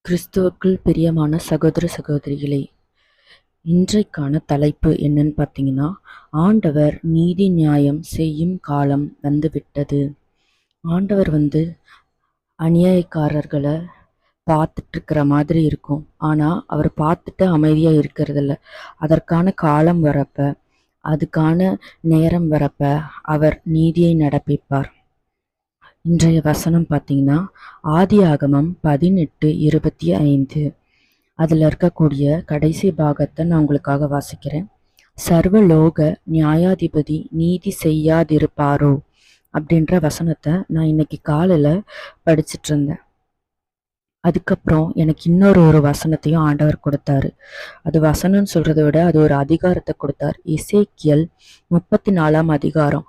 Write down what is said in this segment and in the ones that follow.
கிறிஸ்துவுக்குள் பிரியமான சகோதர சகோதரிகளே, இன்றைக்கான தலைப்பு என்னன்னு பார்த்தீங்கன்னா, ஆண்டவர் நீதி நியாயம் செய்யும் காலம் வந்துவிட்டது. ஆண்டவர் அநியாயக்காரர்களை பார்த்துட்டு இருக்கிற மாதிரி இருக்கும். ஆனால் அவர் பார்த்துட்டு அமைதியாக இருக்கிறதில்ல. அதற்கான காலம் வரப்ப, அதுக்கான நேரம் வரப்ப அவர் நீதியை நடப்பிப்பார். இன்றைய வசனம் பார்த்தீங்கன்னா, ஆதியாகமம் 18:25. அதில் இருக்கக்கூடிய கடைசி பாகத்தை நான் உங்களுக்காக வாசிக்கிறேன். சர்வலோக நியாயாதிபதி நீதி செய்யாதிருப்பாரோ அப்படின்ற வசனத்தை நான் இன்னைக்கு காலையில் படிச்சுட்டு இருந்தேன். அதுக்கப்புறம் எனக்கு இன்னொரு வசனத்தையும் ஆண்டவர் கொடுத்தாரு. அது வசனம்னு சொல்றதை விட அது ஒரு அதிகாரத்தை கொடுத்தார். எசேக்கியல் 34ஆம் அதிகாரம்.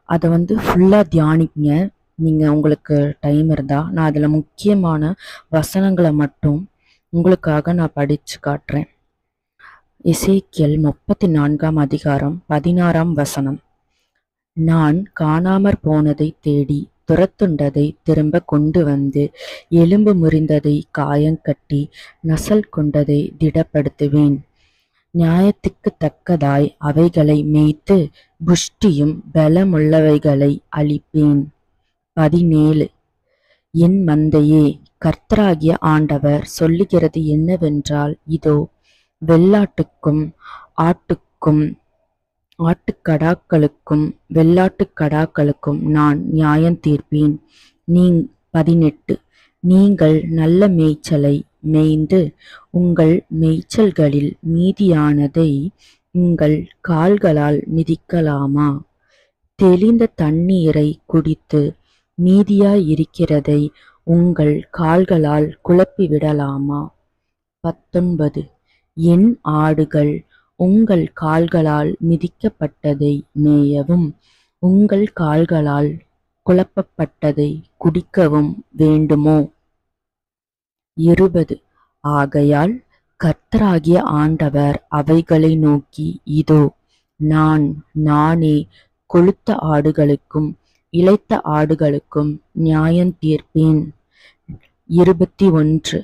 அதை ஃபுல்லாக தியானிங்க. நீங்கள் உங்களுக்கு டைம் இருந்தால் நான் அதில் முக்கியமான வசனங்களை மட்டும் உங்களுக்காக நான் படித்து காட்டுறேன். எசேக்கியல் 34ஆம் அதிகாரம் 16ஆம் வசனம். நான் காணாமற் போனதை தேடி துரத்துண்டதை திரும்ப கொண்டு வந்து எலும்பு முறிந்ததை காயங்கட்டி நசல் கொண்டதை திடப்படுத்துவேன். நியாயத்துக்கு தக்கதாய் அவைகளை மேய்த்து புஷ்டியும் பலமுள்ளவைகளை அழிப்பேன். 17. என் மந்தையே, கர்த்தராகிய ஆண்டவர் சொல்லுகிறது என்னவென்றால், இதோ வெள்ளாட்டுக்கும் ஆட்டுக்கடாக்களுக்கும் வெள்ளாட்டுக்கடாக்களுக்கும் நான் நியாயம் தீர்ப்பேன். 18. நீங்கள் நல்ல மேய்ச்சலை மேய்ந்து உங்கள் மேய்ச்சல்களில் மீதியானதை உங்கள் கால்களால் மிதிக்கலாமா? தெளிந்த தண்ணீரை குடித்து மீதியாயிருக்கிறதை உங்கள் கால்களால் குழப்பிவிடலாமா? 19. என் ஆடுகள் உங்கள் கால்களால் மிதிக்கப்பட்டதை மேயவும் உங்கள் கால்களால் குழப்பப்பட்டதை குடிக்கவும் வேண்டுமோ? 20. ஆகையால் கர்த்தராகிய ஆண்டவர் அவைகளை நோக்கி, இதோ நானே கொழுத்த ஆடுகளுக்கும் இளைத்த ஆடுகளுக்கும் நியாயம் தீர்ப்பேன். 21.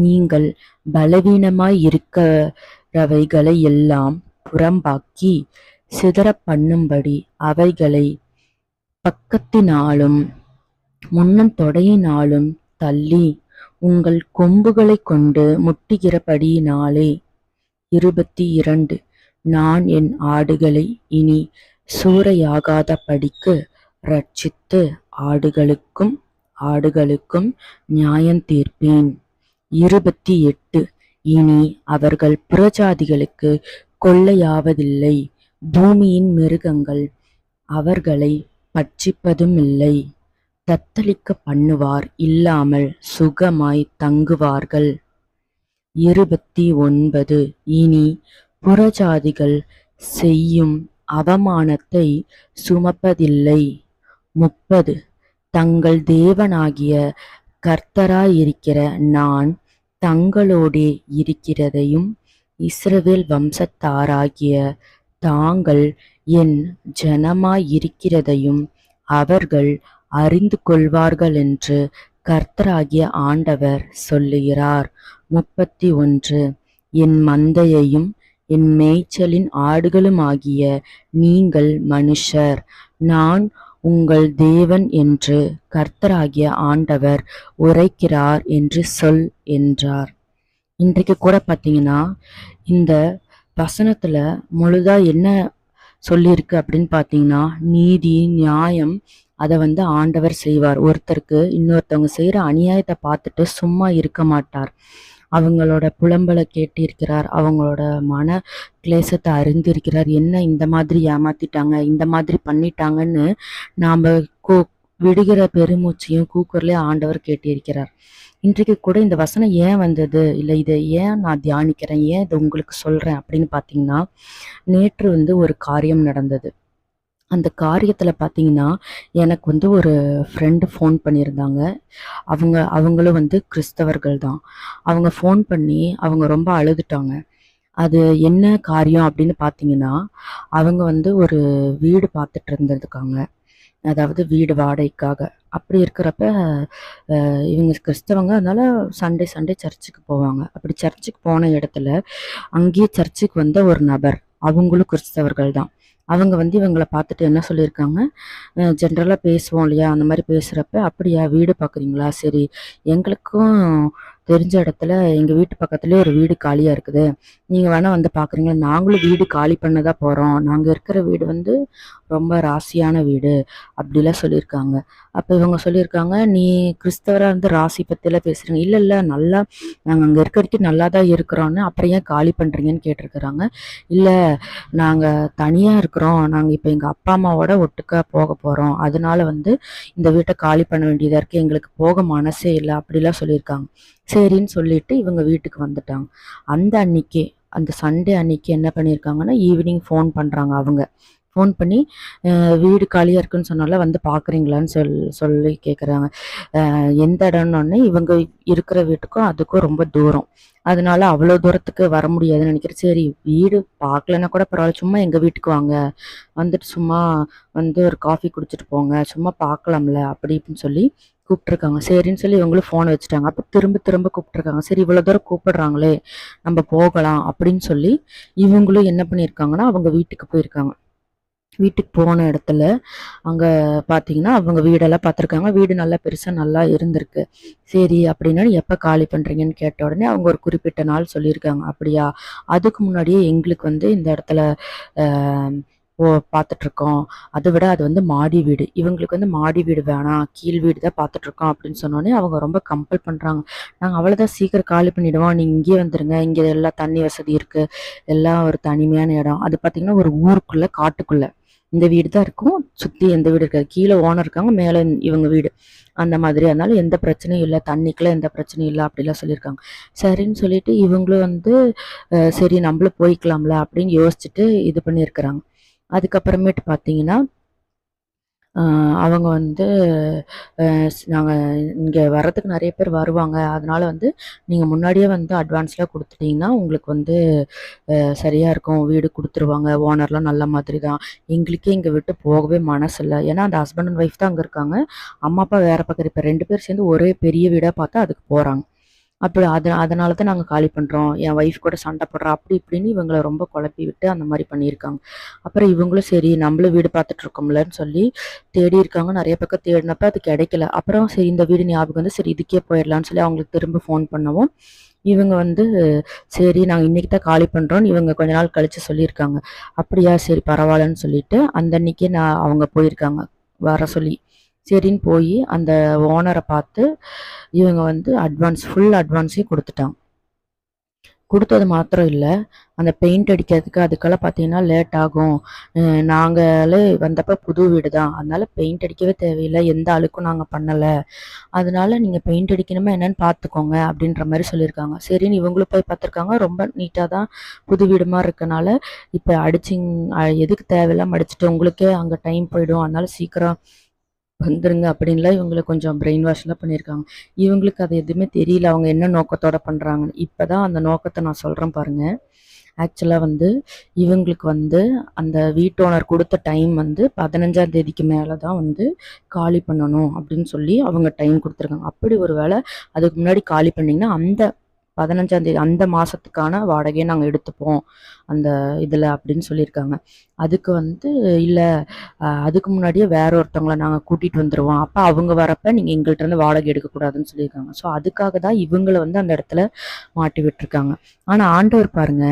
நீங்கள் பலவீனமாயிருக்கிறவைகளை எல்லாம் புறம்பாக்கி சிதற பண்ணும்படி அவைகளை பக்கத்தினாலும் முன்னந்தொடையினாலும் தள்ளி உங்கள் கொம்புகளை கொண்டு முட்டுகிறபடியினாலே. 22. நான் என் ஆடுகளை இனி சூறையாகாதபடிக்கு ரட்சித்து ஆடுகளுக்கும் நியாயம் தீர்ப்பேன். 28. இனி அவர்கள் புறஜாதிகளுக்கு கொள்ளையாவதில்லை. பூமியின் மிருகங்கள் அவர்களை பட்சிப்பதுமில்லை. தத்தளிக்க பண்ணுவார் இல்லாமல் சுகமாய் தங்குவார்கள். 29. இனி புறஜாதிகள் செய்யும் அவமானத்தை சுமப்பதில்லை. 30. தங்கள் தேவனாகிய கர்த்தராயிருக்கிற நான் தங்களோடே இருக்கிறதையும் இஸ்ரவேல் வம்சத்தாராகிய தாங்கள் என் ஜனமாயிருக்கிறதையும் அவர்கள் அறிந்து கொள்வார்களென்று கர்த்தராகிய ஆண்டவர் சொல்லுகிறார். 31. என் மந்தையையும் என் மேய்ச்சலின் ஆடுகளுமாகிய நீங்கள் மனுஷர், நான் உங்கள் தேவன் என்று கர்த்தராகிய ஆண்டவர் உரைக்கிறார் என்று சொல் என்றார். இன்றைக்கு கூட பார்த்தீங்கன்னா, இந்த வசனத்துல முழுதா என்ன சொல்லியிருக்கு அப்படின்னு பார்த்தீங்கன்னா, நீதி நியாயம் அதை ஆண்டவர் செய்வார். ஒருத்தருக்கு இன்னொருத்தவங்க செய்கிற அநியாயத்தை பார்த்துட்டு சும்மா இருக்க மாட்டார். அவங்களோட புலம்பலை கேட்டிருக்கிறார், அவங்களோட மன கிளேசத்தை அறிந்திருக்கிறார். என்ன இந்த மாதிரி ஏமாத்திட்டாங்க, இந்த மாதிரி பண்ணிட்டாங்கன்னு நாம் விடுகிற பெருமூச்சையும் கூக்குரலையும் ஆண்டவர் கேட்டிருக்கிறார். இன்றைக்கு கூட இந்த வசனம் ஏன் வந்தது, இல்லை இதை ஏன் நான் தியானிக்கிறேன், ஏன் இதை உங்களுக்கு சொல்கிறேன் அப்படின்னு பார்த்தீங்கன்னா, நேற்று ஒரு காரியம் நடந்தது. அந்த காரியத்தில் பார்த்தீங்கன்னா, எனக்கு ஒரு ஃப்ரெண்டு ஃபோன் பண்ணியிருந்தாங்க. அவங்களும் கிறிஸ்தவர்கள் தான். அவங்க ஃபோன் பண்ணி அவங்க ரொம்ப அழுதுட்டாங்க. அது என்ன காரியம் அப்படின்னு பார்த்தீங்கன்னா, அவங்க ஒரு வீடு பார்த்துட்டு இருந்திருக்காங்க. அதாவது வீடு வாடகைக்காக. அப்படி இருக்கிறப்ப இவங்க கிறிஸ்தவங்க, அதனால சண்டே சண்டே சர்ச்சுக்கு போவாங்க. அப்படி சர்ச்சுக்கு போன இடத்துல அங்கேயே சர்ச்சுக்கு வந்த ஒரு நபர், அவங்களும் கிறிஸ்தவர்கள் தான். அவங்க வந்து இவங்கள பார்த்துட்டு என்ன சொல்லியிருக்காங்க, ஜென்ரலாக பேசுவோம் இல்லையா, அந்த மாதிரி பேசுகிறப்ப, அப்படியா வீடு பார்க்குறீங்களா, சரி எங்களுக்கும் தெரிஞ்ச இடத்துல எங்கள் வீட்டு பக்கத்துலேயே ஒரு வீடு காலியாக இருக்குது, நீங்கள் வேணால் வந்து பார்க்குறீங்களா, நாங்களும் வீடு காலி பண்ண தான் போகிறோம், நாங்கள் இருக்கிற வீடு வந்து ரொம்ப ராசியான வீடு அப்படிலாம் சொல்லியிருக்காங்க. அப்போ இவங்க சொல்லியிருக்காங்க, நீ கிறிஸ்தவராக இருந்து ராசி பற்றிலாம் பேசுகிறீங்க, இல்லை இல்லை நல்லா நாங்கள் அங்கே இருக்க வரைக்கும் நல்லா தான் இருக்கிறோன்னு, அப்புறம் ஏன் காலி பண்ணுறீங்கன்னு கேட்டிருக்கிறாங்க. இல்லை நாங்கள் தனியாக இருக்கிறோம், நாங்கள் இப்போ எங்கள் அப்பா அம்மாவோட ஒட்டுக்கா போக போகிறோம், அதனால வந்து இந்த வீட்டை காலி பண்ண வேண்டியதாக இருக்குது, எங்களுக்கு போக மனசே இல்லை அப்படிலாம் சொல்லியிருக்காங்க. சரின்னு சொல்லிட்டு இவங்க வீட்டுக்கு வந்துட்டாங்க. அந்த அன்னைக்கே, அந்த சண்டே அன்னைக்கு என்ன பண்ணியிருக்காங்கன்னா, ஈவினிங் ஃபோன் பண்ணுறாங்க. அவங்க ஃபோன் பண்ணி வீடு காலியாக இருக்குன்னு சொன்னால வந்து பார்க்குறீங்களான்னு சொல்லி கேட்குறாங்க. எந்த இடம்னோடனே இவங்க இருக்கிற வீட்டுக்கும் அதுக்கும் ரொம்ப தூரம், அதனால அவ்வளோ தூரத்துக்கு வர முடியாதுன்னு நினைக்கிறேன். சரி வீடு பார்க்கலன்னா கூட பரவாயில்ல, சும்மா எங்கள் வீட்டுக்கு வாங்க, வந்துட்டு சும்மா வந்து ஒரு காஃபி குடிச்சிட்டு போங்க, சும்மா பார்க்கலாம்ல அப்படி இப்படின்னு சொல்லி கூப்பிட்ருக்காங்க. சரின்னு சொல்லி இவங்களும் ஃபோனை வச்சுட்டாங்க. அப்போ திரும்ப திரும்ப கூப்பிட்ருக்காங்க. சரி இவ்வளோ தூரம் கூப்பிடுறாங்களே, நம்ம போகலாம் அப்படின்னு சொல்லி இவங்களும் என்ன பண்ணியிருக்காங்கன்னா, அவங்க வீட்டுக்கு போயிருக்காங்க. வீட்டுக்கு போன இடத்துல அங்கே பார்த்தீங்கன்னா அவங்க வீடெல்லாம் பார்த்துருக்காங்க. வீடு நல்லா பெருசாக நல்லா இருந்திருக்கு. சரி அப்படின்னா எப்போ காலி பண்ணுறீங்கன்னு கேட்ட உடனே அவங்க ஒரு குறிப்பிட்ட நாள் சொல்லியிருக்காங்க. அப்படியா, அதுக்கு முன்னாடியே எங்களுக்கு வந்து இந்த இடத்துல பார்த்துட்ருக்கோம், அதை விட அது வந்து மாடி வீடு, இவங்களுக்கு வந்து மாடி வீடு வேணாம், கீழ் வீடு தான் பார்த்துட்ருக்கோம் அப்படின்னு சொன்னோடனே அவங்க ரொம்ப கம்பல் பண்ணுறாங்க. நாங்கள் அவ்வளோதான், சீக்கிரம் காலி பண்ணிவிடுவோம், நீங்கள் இங்கேயே வந்துடுங்க, இங்கே எல்லாம் தண்ணி வசதி இருக்குது, எல்லாம் ஒரு தனிமையான இடம், அது பார்த்திங்கன்னா ஒரு ஊருக்குள்ளே காட்டுக்குள்ளே இந்த வீடு தான் இருக்கும், சுற்றி எந்த வீடு இருக்காது, கீழே ஓனர் இருக்காங்க, மேலே இவங்க வீடு, அந்த மாதிரி, அதனால எந்த பிரச்சனையும் இல்லை, தண்ணிக்கெல்லாம் எந்த பிரச்சனையும் இல்லை அப்படிலாம் சொல்லியிருக்காங்க. சரின்னு சொல்லிட்டு இவங்களும் வந்து சரி நம்மளும் போய்க்கலாம்ல அப்படின்னு யோசிச்சுட்டு இது பண்ணியிருக்கிறாங்க. அதுக்கப்புறமேட்டு பார்த்தீங்கன்னா அவங்க வந்து நாங்கள் இங்கே வர்றதுக்கு நிறைய பேர் வருவாங்க, அதனால வந்து நீங்கள் முன்னாடியே வந்து அட்வான்ஸ்லாம் கொடுத்துட்டிங்கன்னா உங்களுக்கு வந்து சரியாக இருக்கும், வீடு கொடுத்துருவாங்க, ஓனர்லாம் நல்ல மாதிரி தான், எங்களுக்கே இங்கே விட்டு போகவே மனசு இல்லை, ஏன்னா அந்த ஹஸ்பண்ட் அண்ட் ஒய்ஃப் தான் அங்கே இருக்காங்க, அம்மா அப்பா வேறு பக்கம், இப்போ 2 பேர் சேர்ந்து ஒரே பெரிய வீடாக பார்த்தா அதுக்கு போகிறாங்க. அப்படி அதனால தான் நாங்கள் காலி பண்ணுறோம், என் ஒய்ஃப் கூட சண்டை போடுறா அப்படி இப்படின்னு இவங்களை ரொம்ப குழப்பி விட்டு அந்த மாதிரி பண்ணியிருக்காங்க. அப்புறம் இவங்களும் சரி நம்மளும் வீடு பார்த்துட்ருக்கோம்லன்னு சொல்லி தேடி இருக்காங்க. நிறைய பக்கம் தேடினப்ப அது கிடைக்கல. அப்புறம் சரி இந்த வீடு ஞாபகம் வந்து சரி இதுக்கே போயிடலான்னு சொல்லி அவங்களுக்கு திரும்ப ஃபோன் பண்ணவும் இவங்க வந்து சரி நாங்கள் இன்றைக்கி தான் காலி பண்ணுறோன்னு இவங்க கொஞ்ச நாள் கழித்து சொல்லியிருக்காங்க. அப்படியா சரி பரவாயில்லன்னு சொல்லிட்டு அந்த அன்றைக்கே அவங்க போயிருக்காங்க வர சொல்லி. சரின்னு போய் அந்த ஓனரை பார்த்து இவங்க வந்து ஃபுல் அட்வான்ஸையும் கொடுத்துட்டாங்க. கொடுத்தது மாத்திரம் இல்லை, அந்த பெயிண்ட் அடிக்கிறதுக்கு அதுக்கெல்லாம் பார்த்தீங்கன்னா லேட் ஆகும், நாங்களே வந்தப்போ புது வீடு தான், அதனால பெயிண்ட் அடிக்கவே தேவையில்லை, எந்த அழுக்கும் நாங்கள் பண்ணலை, அதனால நீங்கள் பெயிண்ட் அடிக்கணுமா என்னன்னு பார்த்துக்கோங்க அப்படின்ற மாதிரி சொல்லியிருக்காங்க. சரின்னு இவங்களும் போய் பார்த்துருக்காங்க. ரொம்ப நீட்டாக தான் புது வீடு மாதிரி இருக்கனால இப்போ எதுக்கு தேவையில்லாமல் அடிச்சுட்டு உங்களுக்கே அங்கே டைம் போயிடும், அதனால சீக்கிரம் வந்துருங்க அப்படின்லாம் இவங்களை கொஞ்சம் பிரெயின் வாஷ்லாம் பண்ணியிருக்காங்க. இவங்களுக்கு அது எதுவுமே தெரியல, அவங்க என்ன நோக்கத்தோட பண்ணுறாங்கன்னு. இப்போ தான் அந்த நோக்கத்தை நான் சொல்கிறேன் பாருங்கள். ஆக்சுவலாக வந்து இவங்களுக்கு வந்து அந்த வீட்டு ஓனர் கொடுத்த டைம் வந்து 15ஆம் தேதிக்கு மேலே தான் வந்து காலி பண்ணணும் அப்படின்னு சொல்லி அவங்க டைம் கொடுத்துருக்காங்க. அப்படி ஒரு வேளை அதுக்கு முன்னாடி காலி பண்ணிங்கன்னா அந்த 15ஆம் தேதி அந்த மாதத்துக்கான வாடகையை நாங்கள் எடுத்துப்போம் அந்த இதில் அப்படின்னு சொல்லியிருக்காங்க. அதுக்கு வந்து இல்லை அதுக்கு முன்னாடியே வேற ஒருத்தவங்கள நாங்கள் கூட்டிகிட்டு வந்துடுவோம், அப்போ அவங்க வரப்போ நீங்கள் எங்கள்கிட்ட இருந்து வாடகை எடுக்கக்கூடாதுன்னு சொல்லியிருக்காங்க. ஸோ அதுக்காக தான் இவங்களை வந்து அந்த இடத்துல மாட்டி விட்டுருக்காங்க. ஆனால் ஆண்டவர் பாருங்க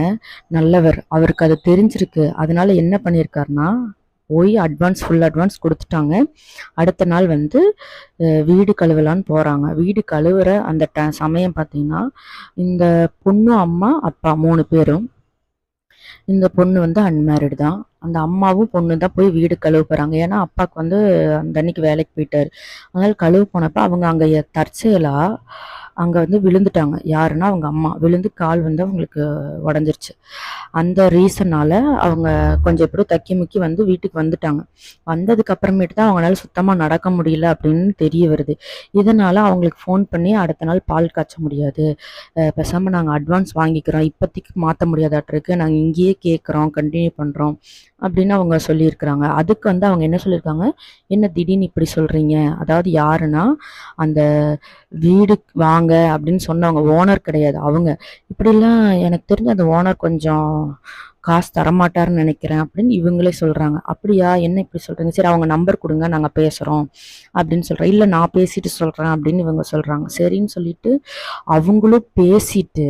நல்லவர், அவருக்கு அது தெரிஞ்சிருக்கு, அதனால என்ன பண்ணியிருக்காருன்னா போய் ஃபுல் அட்வான்ஸ் கொடுத்துட்டாங்க. அடுத்த நாள் வந்து வீடு கழுவலான்னு போகிறாங்க. வீடு கழுவுற அந்த சமயம் பார்த்தீங்கன்னா இந்த பொண்ணு அம்மா அப்பா 3 பேரும், இந்த பொண்ணு வந்து அன்மேரிடு தான், அந்த அம்மாவும் பொண்ணு தான் போய் வீடு கழுவ போகிறாங்க. ஏன்னா அப்பாவுக்கு வந்து அந்த அன்னைக்கு வேலைக்கு போயிட்டார், அதனால் கழுவு போனப்போ அவங்க அங்கே தற்செயலாக அங்கே வந்து விழுந்துட்டாங்க. யாருன்னா அவங்க அம்மா விழுந்து கால் வந்து அவங்களுக்கு உடஞ்சிருச்சு. அந்த ரீசனால் அவங்க கொஞ்சம் எப்படி தக்கி முக்கி வந்து வீட்டுக்கு வந்துட்டாங்க. வந்ததுக்கு அப்புறமேட்டு தான் அவங்களால சுத்தமாக நடக்க முடியல அப்படின்னு தெரிய வருது. இதனால் அவங்களுக்கு ஃபோன் பண்ணி அடுத்த நாள் பால் காய்ச்ச முடியாது, பேசாமல் நாங்கள் அட்வான்ஸ் வாங்கிக்கிறோம், இப்போதைக்கு மாற்ற முடியாதாட்டிருக்கு, நாங்கள் இங்கேயே கேட்குறோம், கண்டினியூ பண்ணுறோம் அப்படின்னு அவங்க சொல்லியிருக்கிறாங்க. அதுக்கு வந்து அவங்க என்ன சொல்லியிருக்காங்க, என்ன திடீர்னு இப்படி சொல்றீங்க? அதாவது யாருன்னா, அந்த வீடு வாங்க அப்படின்னு சொன்னவங்க, ஓனர் கிடையாது அவங்க. இப்படிலாம் எனக்கு தெரிஞ்சு அந்த ஓனர் கொஞ்சம் காசு தரமாட்டாருன்னு நினைக்கிறேன் அப்படின்னு இவங்களே சொல்றாங்க. அப்படியா, என்ன இப்படி சொல்றீங்க? சரி அவங்க நம்பர் கொடுங்க, நாங்க பேசுறோம் அப்படின்னு சொல்றேன். இல்ல நான் பேசிட்டு சொல்றேன் அப்படின்னு இவங்க சொல்றாங்க. சரின்னு சொல்லிட்டு அவங்களும் பேசிட்டு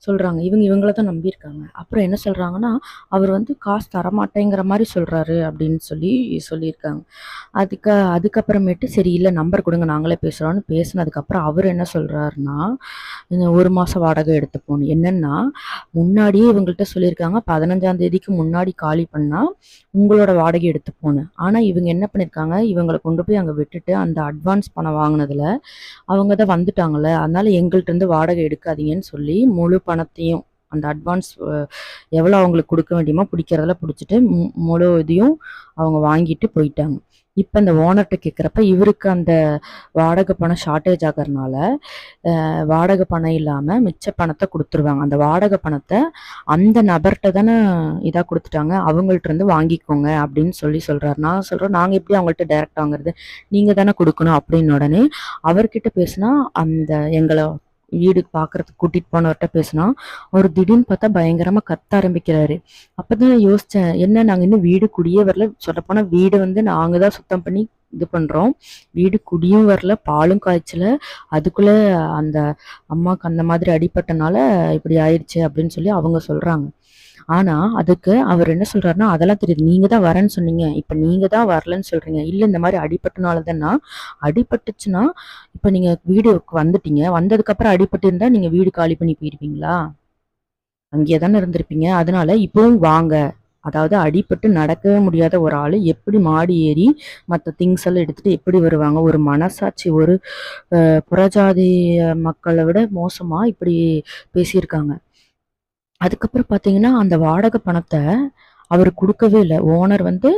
சொல்றாங்க. இவங்கள தான் நம்பியிருக்காங்க. அப்புறம் என்ன சொல்றாங்கன்னா, அவர் வந்து காசு தரமாட்டேங்கிற மாதிரி சொல்றாரு அப்படின்னு சொல்லியிருக்காங்க. அதுக்கப்புறமேட்டு சரி இல்ல நம்பர் கொடுங்க நாங்களே பேசுறோம்னு பேசினதுக்கப்புறம் அவர் என்ன சொல்றாருன்னா, இந்த 1 மாசம் வாடகை எடுத்துப்போன்னு. என்னன்னா, முன்னாடியே இவங்கள்ட்ட சொல்லியிருக்காங்க 15ஆம் தேதிக்கு முன்னாடி காலி பண்ணா உங்களோட வாடகை எடுத்துப்போன்னு. ஆனா இவங்க என்ன பண்ணியிருக்காங்க, இவங்கள கொண்டு போய் அங்க விட்டுட்டு அந்த அட்வான்ஸ் பணம் வாங்கினதுல அவங்க தான் வந்துட்டாங்கல்ல, அதனால எங்கள்ட்ட இருந்து வாடகை எடுக்காதீங்கன்னு சொல்லி முழு பணத்தையும் அந்த அட்வான்ஸ் எவ்வளோ அவங்களுக்கு கொடுக்க வேண்டியமோ பிடிக்கிறதெல்லாம் பிடிச்சிட்டு முழு இதையும் அவங்க வாங்கிட்டு போயிட்டாங்க. இப்போ இந்த ஓனர்கிட்ட கேட்குறப்ப இவருக்கு அந்த வாடகை பணம் ஷார்ட்டேஜ் ஆகிறதுனால வாடகை பணம் இல்லாமல் மிச்ச பணத்தை கொடுத்துருவாங்க. அந்த வாடகை பணத்தை அந்த நபர்கிட்ட தானே இதாக கொடுத்துட்டாங்க, அவங்கள்ட்ட இருந்து வாங்கிக்கோங்க அப்படின்னு சொல்கிறார். நான் சொல்கிறேன், நாங்கள் எப்படி அவங்கள்ட்ட டைரக்ட் வாங்குறது, நீங்கள் தானே கொடுக்கணும் அப்படின்னு. உடனே அவர்கிட்ட பேசினா அந்த எங்களை வீடு பார்க்கறதுக்கு கூட்டிட்டு போனவர்கிட்ட பேசினா அவர் திடீர்னு பார்த்தா பயங்கரமா கத்த ஆரம்பிக்கிறாரு. அப்பதான் யோசிச்சேன், என்ன நாங்க இன்னும் வீடு குடியே வரல, சொல்லப்போனா வீடு வந்து நாங்க தான் சுத்தம் பண்ணி இது பண்றோம், வீடு குடியும் வரல, பாலும் காய்ச்சல, அதுக்குள்ள அந்த அம்மாக்கு அந்த மாதிரி அடிபட்டனால இப்படி ஆயிடுச்சு அப்படின்னு சொல்லி அவங்க சொல்றாங்க. ஆனா அதுக்கு அவர் என்ன சொல்றாருன்னா, அதெல்லாம் தெரியுது, நீங்க தான் வரேன்னு சொன்னீங்க, இப்ப நீங்க தான் வரலன்னு சொல்றீங்க. இல்ல இந்த மாதிரி அடிபட்டனாலதானா, அடிபட்டுச்சுன்னா இப்ப நீங்க வீடுக்கு வந்துட்டீங்க, வந்ததுக்கு அப்புறம் அடிபட்டு இருந்தா நீங்க வீடு காலி பண்ணி போயிருப்பீங்களா? அங்கேயே தானே இருந்திருப்பீங்க. அதனால இப்பவும் வாங்க. அதாவது அடிபட்டு நடக்கவே முடியாத ஒரு ஆளு எப்படி மாடி ஏறி மற்ற திங்ஸ் எல்லாம் எடுத்துட்டு எப்படி வருவாங்க? ஒரு மனசாட்சி, ஒரு புறஜாதி மக்களை விட மோசமா இப்படி பேசியிருக்காங்க. அதுக்கப்புறம் பார்த்தீங்கன்னா, அந்த வாடகை பணத்த அவரு குடுக்கவே இல்ல. ஓனர் வந்து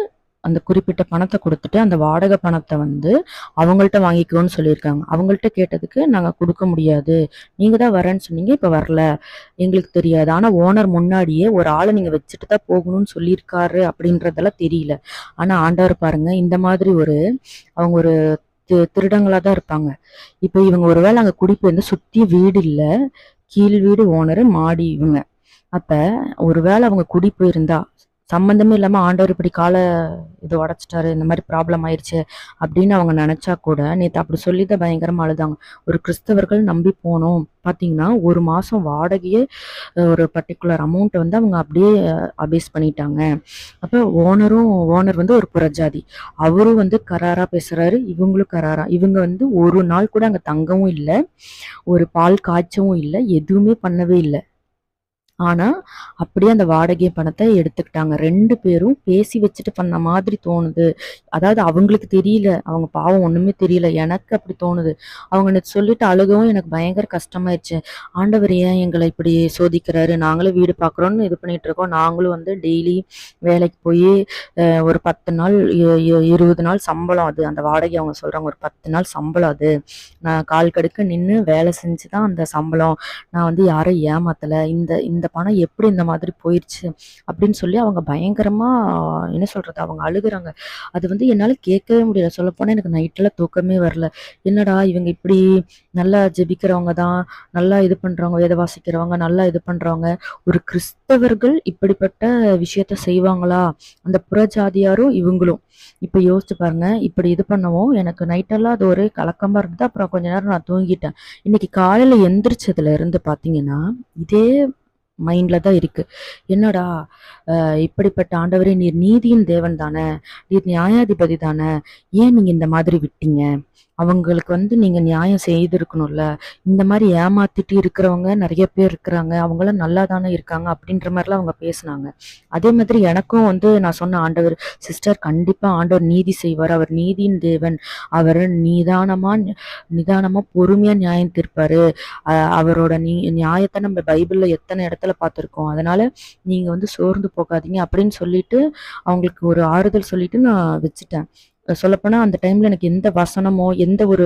அந்த குறிப்பிட்ட பணத்த குடுத்துட்டு, அந்த வாடகை பணத்த வந்து அவங்கள்ட்ட வாங்கிக்கோன்னு சொல்லியிருக்காங்க. அவங்கள்ட்ட கேட்டதுக்கு, "நாங்க குடுக்க முடியாது. நீங்க தான் வரேன்னு சொன்னீங்க. இப்ப வரல. எங்களுக்கு தெரியாது. ஆனா ஓனர் முன்னாடியே ஒரு ஆள நீங்க வச்சுட்டு தான் போகணும்னு சொல்லியிருக்காரு." அப்படின்றதெல்லாம் தெரியல. ஆனா ஆண்டவர் பாருங்க, இந்த மாதிரி அவங்க ஒரு திருடங்களா தான் இருப்பாங்க. இப்ப இவங்க ஒரு வேளை அங்க குடி போயிருந்து சுத்தி வீடு இல்ல. கீழ் வீடு ஓனரு, மாடி இவங்க. அப்ப ஒருவேளை அவங்க குடி போயிருந்தா, சம்பந்தமே இல்லாம ஆண்டவர் இப்படி இது உடைச்சிட்டாரு, இந்த மாதிரி ப்ராப்ளம் ஆயிடுச்சு அப்படின்னு அவங்க நினைச்சா கூட, நேத்து அப்படி சொல்லிதான் பயங்கரமா அழுதாங்க. ஒரு கிறிஸ்தவர்கள் நம்பி போனோம் பாத்தீங்கன்னா, 1 மாசம் வாடகையே ஒரு பர்டிகுலர் அமௌண்ட் வந்து அவங்க அப்படியே அபேஸ் பண்ணிட்டாங்க. அப்ப ஓனர் வந்து ஒரு புறஜாதி, அவரும் வந்து கராரா பேசுறாரு, இவங்களும் கராரா. இவங்க வந்து ஒரு நாள் கூட அங்க தங்கவும் இல்லை, ஒரு பால் காய்ச்சவும் இல்லை, எதுவுமே பண்ணவே இல்லை. ஆனா அப்படியே அந்த வாடகை பணத்தை எடுத்துக்கிட்டாங்க. 2 பேரும் பேசி வச்சுட்டு பண்ண மாதிரி தோணுது. அதாவது அவங்களுக்கு தெரியல, அவங்க பாவம் ஒண்ணுமே தெரியல, எனக்கு அப்படி தோணுது. அவங்க நேத்து சொல்லிட்டு அழுகவும் எனக்கு பயங்கர கஷ்டமாயிருச்சு. ஆண்டவர் ஏன் எங்களை இப்படி சோதிக்கிறாரு, நாங்களும் வீடு பார்க்குறோன்னு இது பண்ணிட்டு இருக்கோம், நாங்களும் வந்து டெய்லி வேலைக்கு போய் ஒரு 10 நாள் 20 நாள் சம்பளம், அது அந்த வாடகை அவங்க சொல்றாங்க, ஒரு 10 நாள் சம்பளம், அது நான் கால் கடுக்க நின்று வேலை செஞ்சு தான் அந்த சம்பளம், நான் வந்து யாரும் ஏமாத்தலை, இந்த இந்த பணம் எப்படி இந்த மாதிரி போயிடுச்சு அப்படின்னு சொல்லி அவங்க பயங்கரமா என்ன சொல்றது, அவங்க அழுகுறாங்க. அது வந்து என்னால கேட்கவே முடியல. சொல்லப்போனா எனக்கு நைட்டெல்லாம் தூக்கமே வரல. என்னடா இவங்க இப்படி நல்லா ஜெபிக்கிறவங்க தான், நல்லா இது பண்றவங்க, வேத வாசிக்கிறவங்க, நல்லா இது பண்றவங்க, ஒரு கிறிஸ்தவர்கள் இப்படிப்பட்ட விஷயத்த செய்வாங்களா? அந்த புறஜாதியாரும் இவங்களும். இப்ப யோசிச்சு பாருங்க, இப்படி இது பண்ணவும் எனக்கு நைட்டெல்லாம் அது ஒரே கலக்கமா இருந்தது. அப்புறம் கொஞ்ச நேரம் நான் தூங்கிட்டேன். இன்னைக்கு காலையில எந்திரிச்சதுல இருந்து பாத்தீங்கன்னா இதே மைண்ட்ல தான் இருக்கு. என்னடா இப்படிப்பட்ட ஆண்டவரே, நீர் நீதியின் தேவன் தானே, நீர் நியாயாதிபதி தானே, ஏன் நீங்க இந்த மாதிரி விட்டீங்க? அவங்களுக்கு வந்து நீங்க நியாயம் செய்திருக்கணும்ல. இந்த மாதிரி ஏமாத்திட்டு இருக்கிறவங்க நிறைய பேர் இருக்கிறாங்க, அவங்களாம் நல்லா தானே இருக்காங்க அப்படின்ற மாதிரிலாம் அவங்க பேசினாங்க. அதே மாதிரி எனக்கும் வந்து நான் சொன்ன, ஆண்டவர் சிஸ்டர் கண்டிப்பா ஆண்டவர் நீதி செய்வார், அவர் நீதியின் தேவன், அவர் நிதானமா பொறுமையா நியாயம் தீர்ப்பாரு, அவரோட நியாயத்தை நம்ம பைபிள்ல எத்தனை இடத்துல பார்த்துருக்கோம், அதனால நீங்க வந்து சோர்ந்து போகாதீங்க அப்படின்னு சொல்லிட்டு அவங்களுக்கு ஒரு ஆறுதல் சொல்லிட்டு நான் வச்சுட்டேன். சொல்லப்போனா அந்த டைம்ல எனக்கு எந்த வசனமோ எந்த ஒரு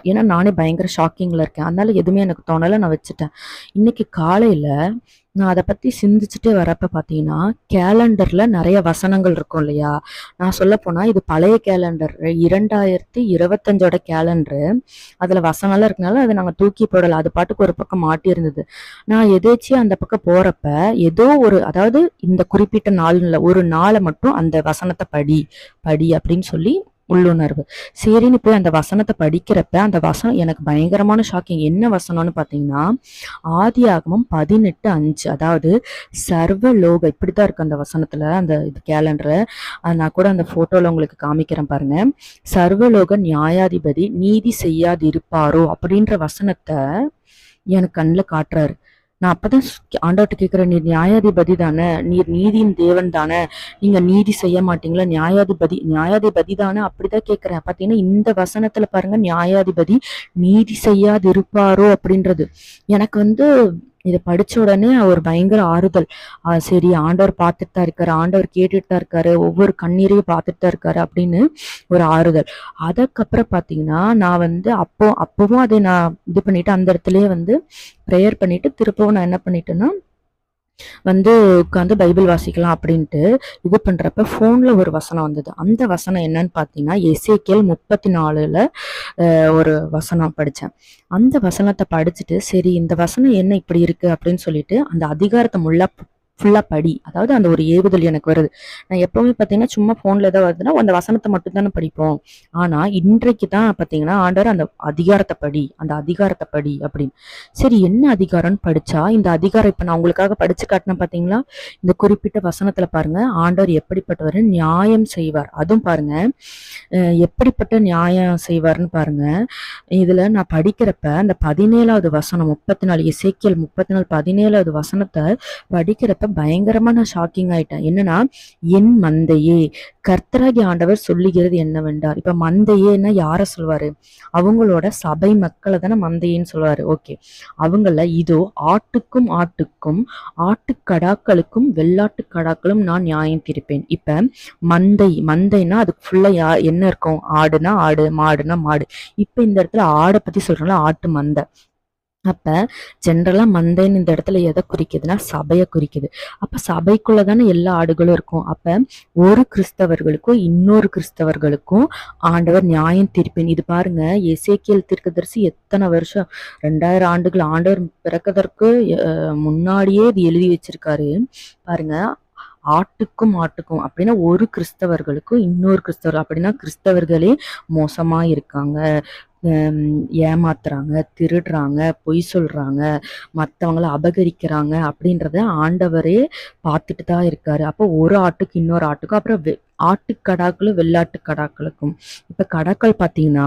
ஏன்னா நானே பயங்கர ஷாக்கிங்ல இருக்கேன், அதனால எதுவுமே எனக்கு தோணலை, நான் வச்சுட்டேன். இன்னைக்கு காலையில நான் அதை பத்தி சிந்திச்சுட்டே வரப்ப பார்த்தீங்கன்னா, கேலண்டர்ல நிறைய வசனங்கள் இருக்கும் இல்லையா? நான் சொல்லப்போனா இது பழைய கேலண்டர் 2025ஓட கேலண்டரு. அதுல வசனம்லாம் இருக்கனால அதை நாங்க தூக்கி போடல. அது பாட்டுக்கு ஒரு பக்கம் மாட்டியிருந்தது. நான் எதேர்ச்சியா அந்த பக்கம் போறப்ப, ஏதோ ஒரு அதாவது இந்த குறிப்பிட்ட நாள்ல ஒரு நாள மட்டும் அந்த வசனத்த படி, படி அப்படின்னு சொல்லி உள்ளுணர்வு. சரின்னு போய் அந்த வசனத்தை படிக்கிறப்ப, அந்த வசனம் எனக்கு பயங்கரமான ஷாக்கிங். என்ன வசனம்னு பார்த்தீங்கன்னா, ஆதியாகமம் 18:5. அதாவது சர்வலோக இப்படித்தான் இருக்கு அந்த வசனத்துல, அந்த இது கேலண்டர்ல. நான் கூட அந்த போட்டோல உங்களுக்கு காமிக்கிறேன் பாருங்க. சர்வலோக நியாயாதிபதி நீதி செய்யாதிருப்பாரோ அப்படின்ற வசனத்தை எனக்கு கண்ணில் காட்டுறாரு. நான் அப்பதான் ஆண்டவர்கிட்ட கேட்கிறேன், நீர் நியாயாதிபதி தானே, நீர் நீதியின் தேவன் தானே, நீங்க நீதி செய்ய மாட்டீங்களா, நியாயாதிபதி தானே, அப்படிதான் கேட்கிறேன். பாத்தீங்கன்னா இந்த வசனத்துல பாருங்க, நியாயாதிபதி நீதி செய்யாதிருப்பாரோ அப்படின்றது. எனக்கு இதை படிச்ச உடனே ஒரு பயங்கர ஆறுதல். சரி, ஆண்டவர் பார்த்துட்டு தான் இருக்காரு, ஆண்டவர் கேட்டுட்டு தான் இருக்காரு, ஒவ்வொரு கண்ணீரையும் பார்த்துட்டு தான் இருக்காரு அப்படின்னு ஒரு ஆறுதல். அதுக்கப்புறம் பாத்தீங்கன்னா நான் அப்பவும் அதை நான் இது பண்ணிட்டு அந்த இடத்துலயே ப்ரேயர் பண்ணிட்டு திருப்பவும் நான் என்ன பண்ணிட்டேன்னா உட்காந்து பைபிள் வாசிக்கலாம் அப்படின்ட்டு இது பண்றப்ப போன்ல ஒரு வசனம் வந்தது. அந்த வசனம் என்னன்னு பாத்தீங்கன்னா, எசேக்கியேல் 34ல ஒரு வசனம் படிச்சேன். அந்த வசனத்தை படிச்சுட்டு, சரி இந்த வசனம் என்ன இப்படி இருக்கு அப்படின்னு சொல்லிட்டு அந்த அதிகாரத்தை ஃபுல்லா படி, அதாவது அந்த ஒரு ஏவுதல் எனக்கு வருது. நான் எப்பவுமே பாத்தீங்கன்னா சும்மா போன்ல ஏதாவது வருதுன்னா அந்த வசனத்தை மட்டும் தானே படிப்போம். ஆனா இன்றைக்கு தான் பாத்தீங்கன்னா ஆண்டவர் அந்த அதிகாரத்தை படி அப்படின்னு. சரி, என்ன அதிகாரம்னு படிச்சா, இந்த அதிகாரம் இப்ப நான் உங்களுக்காக படிச்சு காட்டினேன் பாத்தீங்களா, இந்த குறிப்பிட்ட வசனத்துல பாருங்க, ஆண்டவர் எப்படிப்பட்டவர், நியாயம் செய்வார். அதுவும் பாருங்க எப்படிப்பட்ட நியாயம் செய்வார்னு பாருங்க. இதுல நான் படிக்கிறப்ப அந்த 17வது வசனம் 34, எசேக்கியேல் 34 17வது வசனத்தை படிக்கிறப்ப பயங்கரமா நான் ஷாக்கிங் ஆயிட்டேன். என்னன்னா, என் மந்தையே, கர்த்தராகிய ஆண்டவர் சொல்லுகிறது என்னவென்றார். இப்ப மந்தையேன்னா யார சொல்வாரு? அவங்களோட சபை மக்களை தானே மந்தையேன்னு சொல்லுவாரு. ஓகே, அவங்கள இதோ ஆட்டுக்கும் ஆட்டுக்கடாக்களுக்கும் வெள்ளாட்டு கடாக்களும் நான் நியாயம் தீர்ப்பேன். இப்ப மந்தைன்னா அதுக்கு ஃபுல்லா என்ன இருக்கும்? ஆடுனா ஆடு, மாடுனா மாடு. இப்ப இந்த இடத்துல ஆடை பத்தி சொல்றோம்ல, ஆட்டு மந்தை. அப்ப ஜென்ரலா மந்தைன்னு இந்த இடத்துல எதை குறிக்குதுன்னா சபையை குறிக்குது. அப்ப சபைக்குள்ளதானே எல்லா ஆடுகளும் இருக்கும். அப்ப ஒரு கிறிஸ்தவர்களுக்கும் இன்னொரு கிறிஸ்தவர்களுக்கும் ஆண்டவர் நியாயம் தீர்ப்பேன். இது பாருங்க, எசேக்கியேல் தீர்க்கதரிசி எத்தனை வருஷம், 2000 ஆண்டுகள், ஆண்டவர் பிறக்கதற்கு முன்னாடியே இது எழுதி வச்சிருக்காரு பாருங்க. ஆட்டுக்கும் அப்படின்னா ஒரு கிறிஸ்தவர்களுக்கும் இன்னொரு கிறிஸ்தவர் அப்படின்னா கிறிஸ்தவர்களே மோசமா இருக்காங்க, ஏமாத்துறாங்க, திருடுறாங்க, பொய் சொல்றாங்க, மற்றவங்கள அபகரிக்கிறாங்க அப்படின்றத ஆண்டவரே பார்த்துட்டு தான் இருக்காரு. அப்போ ஒரு ஆட்டுக்கு இன்னொரு ஆட்டுக்கும், அப்புறம் ஆட்டுக்கடாக்களும் வெள்ளாட்டு கடாக்களுக்கும். இப்ப கடாக்கள் பாத்தீங்கன்னா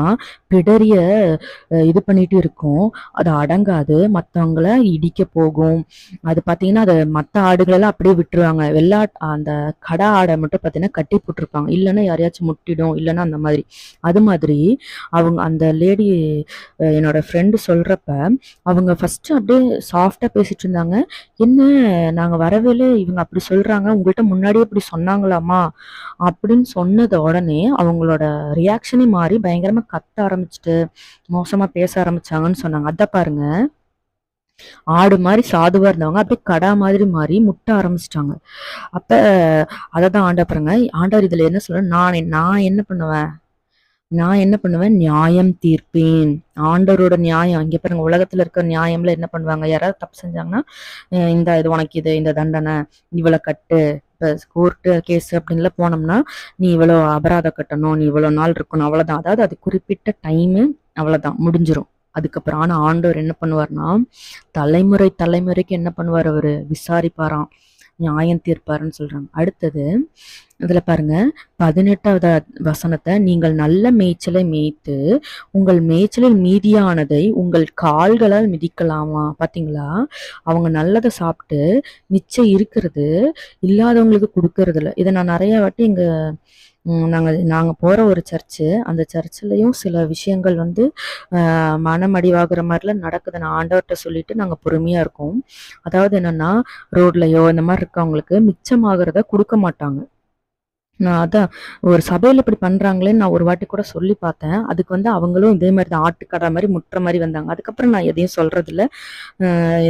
பிடரிய இது பண்ணிட்டு இருக்கும், அது அடங்காது, மற்றவங்கள இடிக்க போகும். அது பாத்தீங்கன்னா அதை மற்ற ஆடுகளெல்லாம் அப்படியே விட்டுருவாங்க. அந்த கடா ஆடை மட்டும் பாத்தீங்கன்னா கட்டி போட்டிருப்பாங்க, இல்லைன்னா யாரையாச்சும் முட்டிடும், இல்லைன்னா அந்த மாதிரி. அது மாதிரி அவங்க அந்த லேடி என்னோட ஃப்ரெண்டு சொல்றப்ப அவங்க ஃபர்ஸ்ட் அப்படியே சாஃப்டா பேசிட்டு இருந்தாங்க. என்ன, நாங்க வரவேல இவங்க அப்படி சொல்றாங்க, உங்கள்கிட்ட முன்னாடியே இப்படி சொன்னாங்களாமா அப்படின்னு சொன்னது உடனே அவங்களோட ரியாக்ஷனே மாறி பயங்கரமா கத்த ஆரம்பிச்சுட்டு மோசமா பேச ஆரம்பிச்சாங்கன்னு சொன்னாங்க. அத பாருங்க, ஆடு மாதிரி சாதுவா இருந்தவங்க அப்படியே கடா மாதிரி மாறி முட்ட ஆரம்பிச்சிட்டாங்க. அப்ப அததான் ஆண்டவர் இதுல என்ன சொல்ற, நான் என்ன பண்ணுவேன், நியாயம் தீர்ப்பேன். ஆண்டவரோட நியாயம் இங்க பாருங்க, உலகத்துல இருக்கிற நியாயம்ல என்ன பண்ணுவாங்க, யாராவது தப்பு செஞ்சாங்கன்னா இது உனக்கு இந்த தண்டனை, இவ்வளவு கட்டு. இப்ப கோர்ட்டு கேஸ் அப்படின்ல போனோம்னா நீ இவ்வளவு அபராதம் கட்டணும், நீ இவ்வளவு நாள் இருக்கணும், அவ்வளவுதான். அதாவது அது குறிப்பிட்ட டைமு, அவ்வளவுதான், முடிஞ்சிரும். அதுக்கப்புறம் ஆனா ஆண்டவர் என்ன பண்ணுவார்னா, தலைமுறைக்கு என்ன பண்ணுவார், அவரு விசாரிப்பாராம், நியாயம் தீர்ப்பாருன்னு சொல்றாங்க. அடுத்தது இதுல பாருங்க 18வது வசனத்தை, நீங்கள் நல்ல மேய்ச்சலை மேய்த்து உங்கள் மேய்ச்சலில் மீதியானதை உங்கள் கால்களால் மிதிக்கலாமா. பாத்தீங்களா, அவங்க நல்லதை சாப்பிட்டு மிச்சம் இருக்கிறது இல்லாதவங்களுக்கு கொடுக்கறது இல்லை. இதை நான் நிறைய வாட்டி நாங்க போற ஒரு சர்ச்சு, அந்த சர்ச்சிலையும் சில விஷயங்கள் மனமடிவாகிற மாதிரிலாம் நடக்குது. நான் ஆண்டவர்கிட்ட சொல்லிட்டு நாங்க பொறுமையா இருக்கோம். அதாவது என்னன்னா, ரோட்லயோ இந்த மாதிரி இருக்கவங்களுக்கு மிச்சமாகறத கொடுக்க மாட்டாங்க. நான் அதான் ஒரு சபையில இப்படி பண்றாங்களேன்னு நான் ஒரு வாட்டி கூட சொல்லி பார்த்தேன். அதுக்கு அவங்களும் இதே மாதிரி தான் ஆட்டுக்கடா மாதிரி முட்டுற மாதிரி வந்தாங்க. அதுக்கப்புறம் நான் எதையும் சொல்றதில்ல.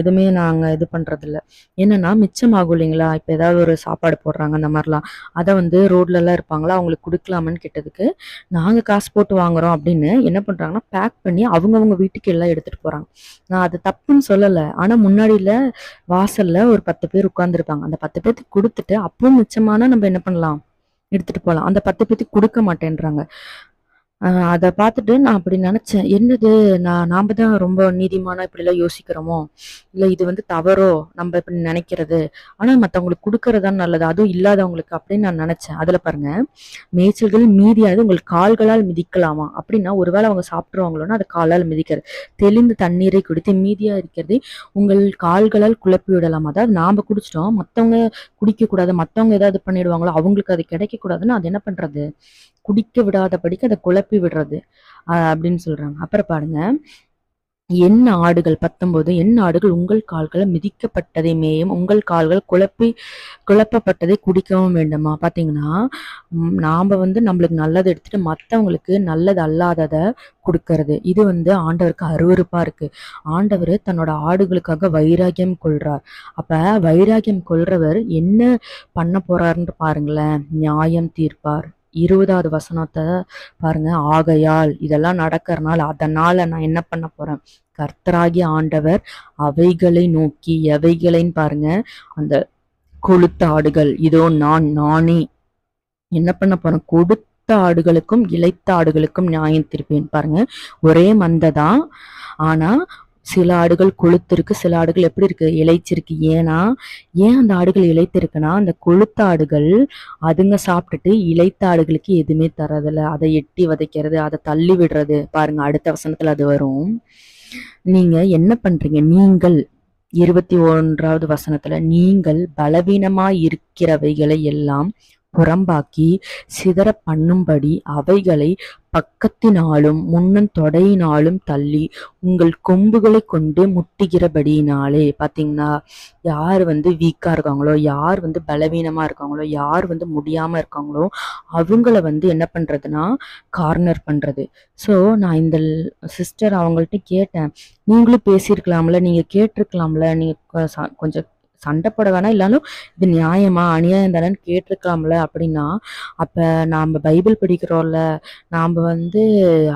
எதுவுமே நாங்க இது பண்றதில்ல. என்னன்னா மிச்சமாகும் இல்லைங்களா? இப்ப ஏதாவது ஒரு சாப்பாடு போடுறாங்க அந்த மாதிரிலாம். அதை ரோட்லலாம் இருப்பாங்களா அவங்களுக்கு குடுக்கலாமான்னு கேட்டதுக்கு, நாங்க காசு போட்டு வாங்குறோம் அப்படின்னு என்ன பண்றாங்கன்னா, பேக் பண்ணி அவங்கவங்க வீட்டுக்கு எல்லாம் எடுத்துட்டு போறாங்க. நான் அது தப்புன்னு சொல்லல. ஆனா முன்னாடில வாசல்ல ஒரு 10 பேர் உட்கார்ந்துருப்பாங்க. அந்த 10 பேத்துக்கு குடுத்துட்டு அப்பவும் மிச்சமானா நம்ம என்ன பண்ணலாம்? எடுத்துட்டு போலாம். அந்த 10 பேத்துக்கு குடுக்க மாட்டேன்றாங்க. அத பார்த்துட்டு நான் அப்படி நெனச்சேன். என்னது நாம தான் ரொம்ப நீதிமானா இப்படிலாம் யோசிக்கிறோமோ? இல்ல இது தவறோ? நம்ம இப்படி நெனைக்கிறது. ஆனா மத்தவங்களுக்கு குடுக்கறது தான் நல்லது. அதுவும் இல்லாதவங்களுக்கு அப்படின்னு நான் நெனச்சேன். அதுல பாருங்க, மேய்ச்சல்கள் மீதியானது உங்கள் கால்களால் மிதிக்கலாமா? அப்படின்னா ஒருவேளை அவங்க சாப்பிட்டுருவாங்களோன்னா, அத காலால் மிதிக்கிறது. தெளிந்த தண்ணீரை குடித்து மீதியா இருக்கிறதை உங்கள் கால்களால் குழப்பி விடலாமா? அதாவது நாம குடிச்சிட்டோம். மத்தவங்க குடிக்கக்கூடாது. மத்தவங்க ஏதாவது பண்ணிடுவாங்களோ? அவங்களுக்கு அது கிடைக்கக்கூடாதுன்னு அது என்ன பண்றது? குடிக்க விடாதபடிக்கு அத குழப்பி விடுறது. அப்படின்னு சொல்றாங்க. அப்புறம் பாருங்க, என் ஆடுகள் 19 என் ஆடுகள் உங்கள் கால்கள் மிதிக்கப்பட்டதை மேயும் உங்கள் கால்கள் குழப்பப்பட்டதை குடிக்கவும் வேண்டுமா? பாத்தீங்கன்னா, நாம நம்மளுக்கு நல்லதை எடுத்துட்டு மத்தவங்களுக்கு நல்லது அல்லாததை கொடுக்கறது. இது ஆண்டவருக்கு அருவருப்பா இருக்கு. ஆண்டவர் தன்னோட ஆடுகளுக்காக வைராக்கியம் கொள்றார். அப்ப வைராக்கியம் கொள்றவர் என்ன பண்ண போறாருன்னு பாருங்களேன். நியாயம் தீர்ப்பார். 20வது வசனத்தை பாருங்க. ஆகையால் இதெல்லாம் நடக்கறனால அதனால நான் என்ன பண்ண போறேன்? கர்த்தராகிய ஆண்டவர் அவைகளை நோக்கி, எவைகளைன்னு பாருங்க, அந்த கொழுத்த ஆடுகள், இதோ நானே என்ன பண்ண போறேன்? கொடுத்த ஆடுகளுக்கும் இளைத்த ஆடுகளுக்கும் நியாயம் தீர்ப்பேன். பாருங்க, ஒரே மந்தை தான். ஆனா சில ஆடுகள் கொழுத்திருக்கு, சில ஆடுகள் எப்படி இருக்கு? இளைச்சிருக்கு. ஏன் அந்த ஆடுகள் இளைத்திருக்குன்னா, அந்த கொழுத்த ஆடுகள் அதுங்க சாப்பிட்டுட்டு இளைத்த ஆடுகளுக்கு எதுவுமே தரதில்ல. அதை எட்டி வதைக்கிறது, அதை தள்ளி விடுறது. பாருங்க, அடுத்த வசனத்துல அது வரும். நீங்க என்ன பண்றீங்க? நீங்கள் 21வது வசனத்துல, நீங்கள் பலவீனமாய் இருக்கிறவைகளை எல்லாம் புறம்பாக்கி சிதற பண்ணும்படி அவைகளை பக்கத்தினாலும் முன்னன் தொடையினாலும் தள்ளி உங்கள் கொம்புகளை கொண்டு முட்டுகிறபடினாலே. பாத்தீங்கன்னா, யார் வீக்கா இருக்காங்களோ, யார் பலவீனமா இருக்காங்களோ, யார் முடியாம இருக்காங்களோ அவங்கள என்ன பண்றதுன்னா கார்னர் பண்றது. ஸோ நான் இந்த சிஸ்டர் அவங்கள்ட்ட கேட்டேன், நீங்களும் பேசியிருக்கலாம்ல, நீங்க கேட்டிருக்கலாம்ல, நீங்க கொஞ்சம் சண்டை போட வேணாம், இல்லைனாலும் இது நியாயமா அநியாயம் தானேன்னு கேட்டிருக்கலாம்ல அப்படின்னா. அப்ப நாம பைபிள் படிக்கிறோம்ல, நாம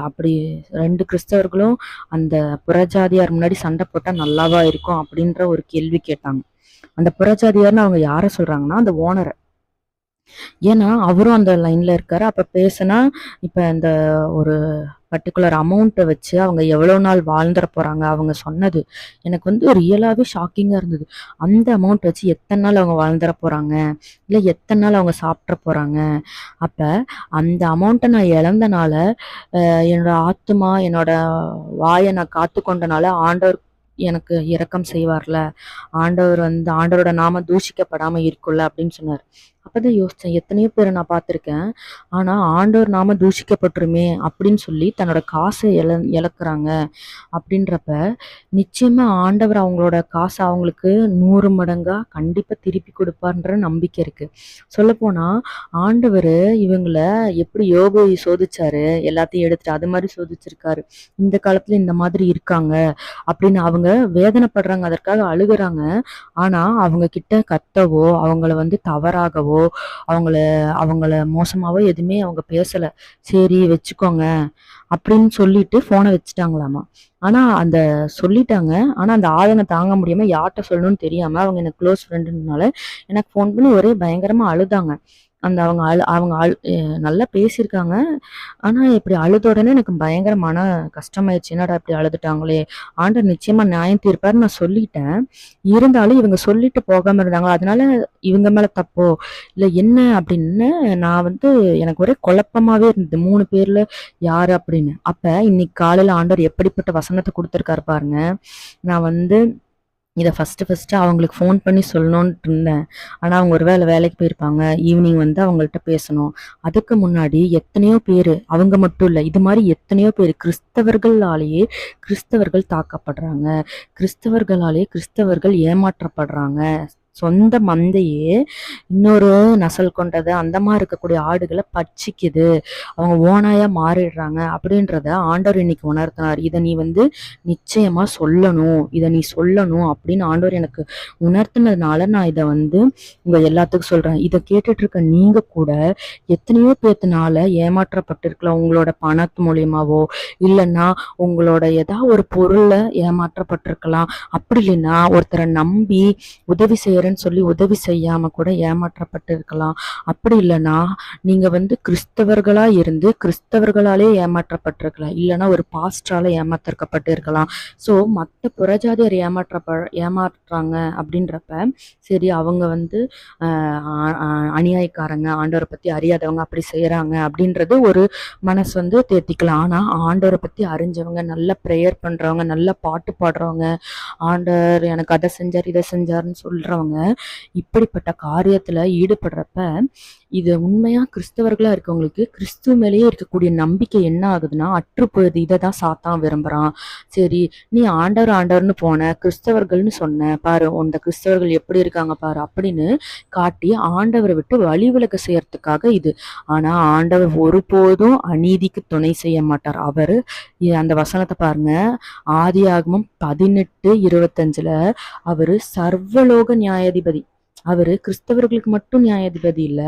அப்படி 2 கிறிஸ்தவர்களும் அந்த புறஜாதியார் முன்னாடி சண்டை போட்டா நல்லாவா இருக்கும் அப்படின்ற ஒரு கேள்வி கேட்டாங்க. அந்த புறஜாதியார்னு அவங்க யார சொல்றாங்கன்னா, அந்த ஓனரை. ஏன்னா அவரும் அந்த லைன்ல இருக்காரு. அப்ப பேசுனா இப்ப இந்த ஒரு பர்டிகுலர் அமௌண்ட்டை வச்சு அவங்க எவ்வளவு நாள் வாழ்ந்துட போறாங்க. அவங்க சொன்னது எனக்கு ரியலாவே ஷாக்கிங்கா இருந்தது. அந்த அமௌண்ட் வச்சு எத்தனை நாள் அவங்க வாழ்ந்துட போறாங்க, இல்ல எத்தனை நாள் அவங்க சாப்பிட போறாங்க. அப்ப அந்த அமௌண்ட்டை நான் இழந்தனால என்னோட ஆத்துமா, என்னோட வாயை நான் காத்து கொண்டனால ஆண்டவர் எனக்கு இரக்கம் செய்வார்ல, ஆண்டவர் ஆண்டவரோட நாம தூஷிக்கப்படாம இருக்குல்ல அப்படின்னு சொன்னார். அப்பதான் யோசிச்சேன், எத்தனையோ பேரை நான் பார்த்திருக்கேன். ஆனா ஆண்டவர் நாம தூஷிக்கப்பட்டுருமே அப்படின்னு சொல்லி தன்னோட காசை இழக்குறாங்க. அப்படின்றப்ப நிச்சயமா ஆண்டவர் அவங்களோட காசை அவங்களுக்கு 100 மடங்கா கண்டிப்பா திருப்பி கொடுப்பார்ன்ற நம்பிக்கை இருக்கு. சொல்லப்போனா ஆண்டவர் இவங்கள எப்படி யோபை சோதிச்சாரு, எல்லாத்தையும் எடுத்துட்டு அது மாதிரி சோதிச்சிருக்காரு. இந்த காலத்துல இந்த மாதிரி இருக்காங்க அப்படின்னு அவங்க வேதனைப்படுறாங்க, அதற்காக அழுகுறாங்க. ஆனா அவங்க கிட்ட கத்தவோ, அவங்கள தவறாகவோ, அவங்கள அவங்கள மோசமாவோ எதுவுமே அவங்க பேசல. சரி வச்சுக்கோங்க அப்படின்னு சொல்லிட்டு போனை வச்சுட்டாங்களாமா. ஆனா அந்த சொல்லிட்டாங்க. ஆனா அந்த ஆதனை தாங்க முடியாம யார்கிட்ட சொல்லணும்னு தெரியாம அவங்க எனக்கு க்ளோஸ் ஃப்ரெண்டுனால எனக்கு ஃபோன் பண்ணி ஒரே பயங்கரமா அழுதாங்க. அந்த அவங்க நல்லா பேசியிருக்காங்க. ஆனா இப்படி அழுத உடனே எனக்கு பயங்கர மன கஷ்டமாயிடுச்சு. என்னடா இப்படி அழுதுட்டாங்களே, ஆண்டவர் நிச்சயமா நியாயம் தீர்ப்பாருன்னு நான் சொல்லிட்டேன். இருந்தாலும் இவங்க சொல்லிட்டு போகாம இருந்தாங்க. அதனால இவங்க மேல தப்போ இல்ல என்ன அப்படின்னு நான் எனக்கு ஒரே குழப்பமாவே இருந்தது. 3 பேர்ல யாரு அப்படின்னு. அப்ப இன்னைக்கு காலையில ஆண்டவர் எப்படிப்பட்ட வசனத்தை கொடுத்திருக்காரு பாருங்க. நான் இதை ஃபர்ஸ்ட் அவங்களுக்கு ஃபோன் பண்ணி சொல்லணும்னு இருந்தேன். ஆனா அவங்க ஒருவேளை வேலைக்கு போயிருப்பாங்க. ஈவினிங் அவங்கள்ட்ட பேசணும். அதுக்கு முன்னாடி எத்தனையோ பேரு, அவங்க மட்டும் இல்ல, இது மாதிரி எத்தனையோ பேர் கிறிஸ்தவர்களாலேயே கிறிஸ்தவர்கள் தாக்கப்படுறாங்க. கிறிஸ்தவர்களாலேயே கிறிஸ்தவர்கள் ஏமாற்றப்படுறாங்க. சொந்த மந்தையே இன்னொரு நசல் கொண்டது அந்த மாதிரி இருக்கக்கூடிய ஆடுகளை பட்சிக்குது, அவங்க ஓனாயா மாறிடுறாங்க அப்படின்றத ஆண்டவர் இன்னைக்கு உணர்த்தினார். இதை நீ நிச்சயமா சொல்லணும், இதை நீ சொல்லணும் அப்படின்னு ஆண்டவர் எனக்கு உணர்த்தினதுனால நான் இதை உங்க எல்லாத்துக்கும் சொல்றேன். இதை கேட்டுட்டு இருக்க நீங்க கூட எத்தனையோ பேத்துனால ஏமாற்றப்பட்டிருக்கலாம். உங்களோட பணத்து மூலியமாவோ இல்லைன்னா உங்களோட ஏதாவது ஒரு பொருள்ல ஏமாற்றப்பட்டிருக்கலாம். அப்படி இல்லைன்னா ஒருத்தரை நம்பி உதவி செய்யறேன்னு சொல்லி உதவி செய்யாம கூட ஏமாற்றப்பட்டு இருக்கலாம். அப்படி இல்லைன்னா நீங்க கிறிஸ்தவர்களா இருந்து கிறிஸ்தவர்களாலே ஏமாற்றப்பட்டிருக்கலாம். இல்லைன்னா ஒரு பாஸ்டரால ஏமாற்றப்பட்டு இருக்கலாம். ஸோ மற்ற புறஜாதியர் ஏமாற்றுறாங்க அப்படின்றப்ப சரி அவங்க அநியாயக்காரங்க, ஆண்டவரை பத்தி அறியாதவங்க அப்படி செய்யறாங்க அப்படின்றது ஒரு மனசு தேர்த்திக்கலாம். ஆனா ஆண்டவரை பத்தி அறிஞ்சவங்க, நல்ல ப்ரேயர் பண்றவங்க, நல்ல பாட்டு பாடுறவங்க, ஆண்டவர் எனக்கு அதை செஞ்சார் இதை செஞ்சாருன்னு சொல்றவங்க இப்படிப்பட்ட காரியத்துல ஈடுபடுறப்ப இது உண்மையா கிறிஸ்தவர்களா இருக்கவங்களுக்கு கிறிஸ்துவ மேலேயே இருக்கக்கூடிய நம்பிக்கை என்ன ஆகுதுன்னா அற்று போகுது. இதை தான் சாத்தான் விரும்புறான். சரி, நீ ஆண்டவர் ஆண்டவர்னு போன, கிறிஸ்தவர்கள்னு சொன்ன பாரு, அந்த கிறிஸ்தவர்கள் எப்படி இருக்காங்க பாரு அப்படின்னு காட்டி ஆண்டவரை விட்டு வழி விலக செய்யறதுக்காக இது. ஆனா ஆண்டவர் ஒருபோதும் அநீதிக்கு துணை செய்ய மாட்டார். அவரு அந்த வசனத்தை பாருங்க, ஆதியாகமம் 18:25 அவரு சர்வலோக நியாயாதிபதி. அவரு கிறிஸ்தவர்களுக்கு மட்டும் நியாயாதிபதி இல்ல,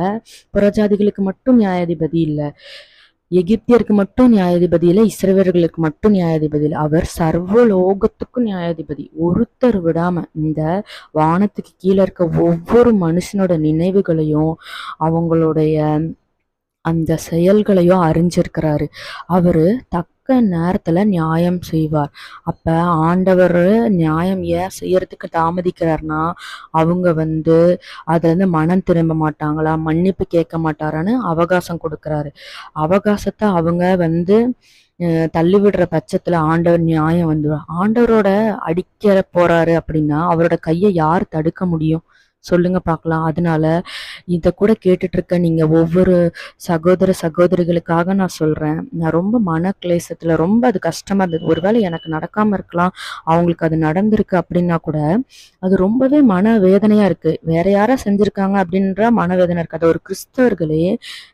புறஜாதிகளுக்கு மட்டும் நியாயாதிபதி இல்ல, எகிப்தியருக்கு மட்டும் நியாயாதிபதி இல்ல, இஸ்ரவேலர்களுக்கு மட்டும் நியாயாதிபதி இல்ல, அவர் சர்வலோகத்துக்கும் நியாயாதிபதி. ஒருத்தர் விடாம இந்த வானத்துக்கு கீழே இருக்க ஒவ்வொரு மனுஷனோட நினைவுகளையும் அவங்களுடைய அந்த செயல்களையும் அறிஞ்சிருக்கிறாரு. அவரு தக்க நேரத்துல நியாயம் செய்வார். அப்ப ஆண்டவர் நியாயம் ஏன் செய்யறதுக்கு தாமதிக்கிறார்னா அவங்க அதுல மனம் திரும்ப மாட்டாங்களா, மன்னிப்பு கேட்க மாட்டாரான்னு அவகாசம் கொடுக்கறாரு. அவகாசத்தை அவங்க தள்ளிவிடுற பட்சத்துல ஆண்டவர் நியாயம் வந்துடும். ஆண்டவரோட அடிக்க போறாரு அப்படின்னா அவரோட கையை யார் தடுக்க முடியும் சொல்லுங்க பார்க்கலாம். அதனால இதை கூட கேட்டுட்டு இருக்க நீங்க ஒவ்வொரு சகோதர சகோதரிகளுக்காக நான் சொல்றேன். நான் ரொம்ப மன கிளேசத்துல ரொம்ப அது கஷ்டமா இருந்தது. ஒருவேளை எனக்கு நடக்காம இருக்கலாம், அவங்களுக்கு அது நடந்திருக்கு அப்படின்னா கூட அது ரொம்பவே மன வேதனையா இருக்கு. வேற யாரா செஞ்சிருக்காங்க அப்படின்ற மனவேதனை இருக்கு. அது ஒரு கிறிஸ்தவர்களே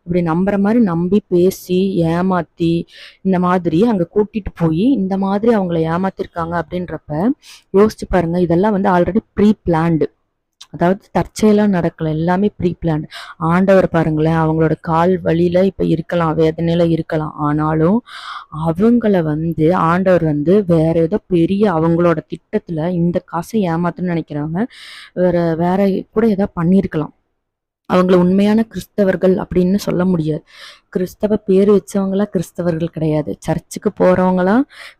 இப்படி நம்புற மாதிரி நம்பி பேசி ஏமாத்தி இந்த மாதிரி அங்க கூட்டிட்டு போய் இந்த மாதிரி அவங்கள ஏமாத்திருக்காங்க அப்படின்றப்ப யோசிச்சு பாருங்க. இதெல்லாம் ஆல்ரெடி ப்ரீ பிளான்டு, அதாவது தற்செயலாம் நடக்கல, எல்லாமே ப்ரீ பிளான். ஆண்டவர் பாருங்களேன், அவங்களோட கால் வழியில இப்ப இருக்கலாம், வேதனையில இருக்கலாம், ஆனாலும் அவங்கள ஆண்டவர் வேற ஏதோ பெரிய அவங்களோட திட்டத்துல இந்த காசை ஏமாத்துன்னு நினைக்கிறாங்க, வேற கூட ஏதோ பண்ணிருக்கலாம். அவங்கள உண்மையான கிறிஸ்தவர்கள் அப்படின்னு சொல்ல முடியாது. கிறிஸ்தவ பேர் வச்சவங்களா கிறிஸ்தவர்கள் கிடையாது, சர்ச்சுக்கு போறவங்களா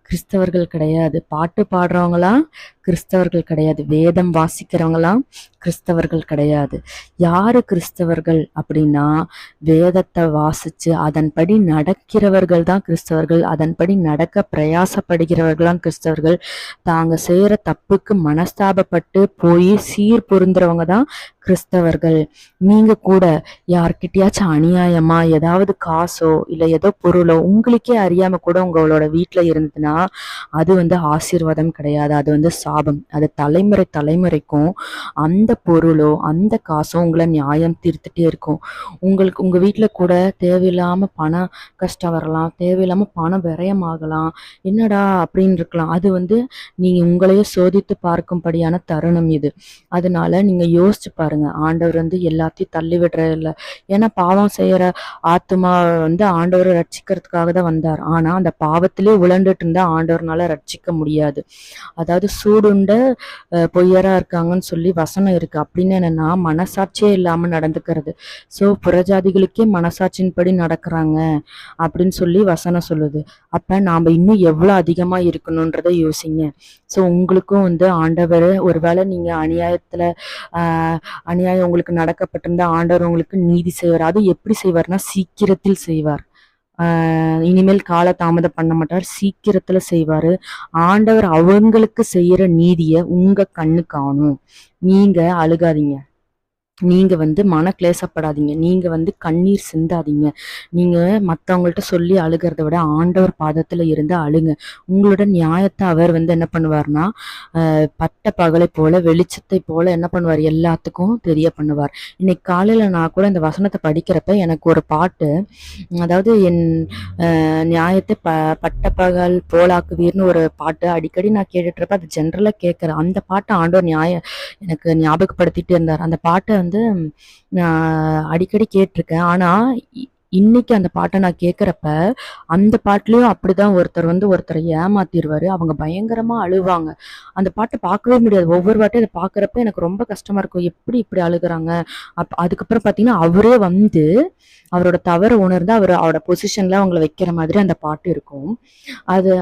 கிறிஸ்தவர்கள் கிடையாது, பாட்டு பாடுறவங்களா கிறிஸ்தவர்கள் கிடையாது, வேதம் வாசிக்கிறவங்களாம் கிறிஸ்தவர்கள் கிடையாது. யாரு கிறிஸ்தவர்கள் அப்படின்னா வேதத்தை வாசிச்சு அதன்படி நடக்கிறவர்கள் தான் கிறிஸ்தவர்கள். அதன்படி நடக்க பிரயாசப்படுகிறவர்கள் கிறிஸ்தவர்கள். தாங்க செய்யற தப்புக்கு மனஸ்தாபப்பட்டு போய் சீர் பொருந்துறவங்க தான் கிறிஸ்தவர்கள். நீங்க கூட யார்கிட்டயாச்சும் அநியாயமா ஏதாவது காசோ இல்ல ஏதோ பொருளோ உங்களுக்கே அறியாம கூட உங்களோட வீட்டுல இருந்ததுன்னா அது ஆசீர்வாதம் கிடையாது, அது சாபம். அது தலைமுறை தலைமுறைக்கும் அந்த பொருளோ அந்த காசோ உங்களை நியாயம் தீர்த்துட்டே இருக்கும். உங்க வீட்டுல கூட தேவையில்லாம பண கஷ்டம் வரலாம், தேவையில்லாம பணம் விரயமாகலாம், என்னடா அப்படின்னு இருக்கலாம். அது நீங்க உங்களையே சோதித்து பார்க்கும்படியான தருணம் இது. அதனால நீங்க யோசிச்சு பாருங்க. ஆண்டவர் எல்லாத்தையும் தள்ளி விடுற இல்லை. ஏன்னா பாவம் செய்யற ஆத்மா ஆண்டவரை ரட்சிக்கிறதுக்காக தான் வந்தார். ஆனா அந்த பாவத்திலே உழண்டுட்டு இருந்தா ஆண்டவர்னால ரட்சிக்க முடியாது. அதாவது சூடுண்ட பொய்யரா இருக்காங்கன்னு சொல்லி வசனம் இருக்கு. அப்படின்னு என்னன்னா மனசாட்சியே இல்லாம நடந்துக்கிறது. சோ புறஜாதிகளுக்கே மனசாட்சியின்படி நடக்கிறாங்க அப்படின்னு சொல்லி வசனம் சொல்லுது. அப்ப நாம இன்னும் எவ்வளவு அதிகமா இருக்கணும்ன்றத யோசிங்க. சோ உங்களுக்கும் ஆண்டவர் ஒருவேளை நீங்க அநியாயம் உங்களுக்கு நடக்கப்பட்டிருந்தா ஆண்டவர் உங்களுக்கு நீதி செய்வார். அது எப்படி செய்வார்னா சீக்கிரத்தில் செய்வார். இனிமேல் கால தாமதம் பண்ண மாட்டார், சீக்கிரத்துல செய்வாரு. ஆண்டவர் அவங்களுக்கு செய்யற நீதிய உங்க கண்ணு காணும். நீங்க அழுகாதீங்க. நீங்க மன கிளேசப்படாதீங்க. நீங்க கண்ணீர் சிந்தாதீங்க. நீங்க மத்தவங்கள்ட்ட சொல்லி அழுகிறத விட ஆண்டவர் பாதத்துல இருந்து அழுங்க. உங்களோட நியாயத்த அவர் என்ன பண்ணுவார்னா, பட்ட பகலை போல வெளிச்சத்தை போல என்ன பண்ணுவார், எல்லாத்துக்கும் தெரிய பண்ணுவார். இன்னைக்கு காலையில நான் கூட இந்த வசனத்தை படிக்கிறப்ப எனக்கு ஒரு பாட்டு, அதாவது என் நியாயத்தை பட்ட பகல் போலாக்குவீர்னு ஒரு பாட்டு அடிக்கடி நான் கேட்டுட்டு இருப்பேன். அது ஜென்ரலா கேட்கிறேன். அந்த பாட்டை ஆண்டவர் எனக்கு ஞாபகப்படுத்திட்டே இருந்தார். அந்த பாட்டை நான் அடிக்கடி கேட்டிருக்கேன். ஆனா இன்னைக்கு அந்த பாட்டை நான் கேட்கிறப்ப அந்த பாட்டுலயும் அப்படிதான் ஒருத்தரை ஏமாத்திடுவாரு. அவங்க பயங்கரமா அழுவாங்க. அந்த பாட்டை பார்க்கவே முடியாது. ஒவ்வொரு வாட்டியும் அதை பார்க்கறப்ப எனக்கு ரொம்ப கஷ்டமா இருக்கும். எப்படி இப்படி அழுகுறாங்க. அதுக்கப்புறம் பாத்தீங்கன்னா அவரே அவரோட தவற உணர்ந்து அவரோட பொசிஷன்ல அவங்கள வைக்கிற மாதிரி அந்த பாட்டு இருக்கும்.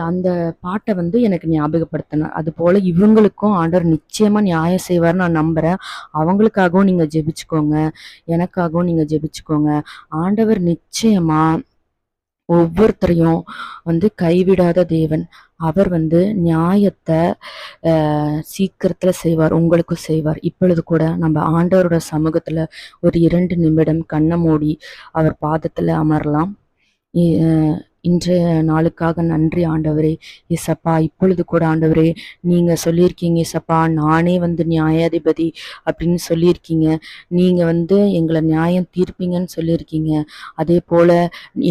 அந்த பாட்டை எனக்கு ஞாபகப்படுத்தினார். அது போல இவங்களுக்கும் ஆண்டவர் நிச்சயமா நியாயம் செய்வார்னு நான் நம்புறேன். அவங்களுக்காகவும் நீங்க ஜெபிச்சுக்கோங்க. எனக்காகவும் நீங்க ஜெபிச்சுக்கோங்க. ஆண்டவர் நிச்சயமா ஒவ்வொருத்தரையும் கைவிடாத தேவன். அவர் நியாயத்தை சீக்கிரத்துல செய்வார், உங்களுக்கும் செய்வார். இப்பொழுது கூட நம்ம ஆண்டவரோட சமூகத்துல ஒரு 2 நிமிடம் கண்ணை மூடி அவர் பாதத்துல அமரலாம். இன்றைய நாளுக்காக நன்றி ஆண்டவரே. ஏசப்பா, இப்பொழுது கூட ஆண்டவரே, நீங்க சொல்லியிருக்கீங்க ஏசப்பா, நானே நியாயாதிபதி அப்படின்னு சொல்லியிருக்கீங்க. நீங்க எங்களை நியாயம் தீர்ப்பீங்கன்னு சொல்லியிருக்கீங்க. அதே போல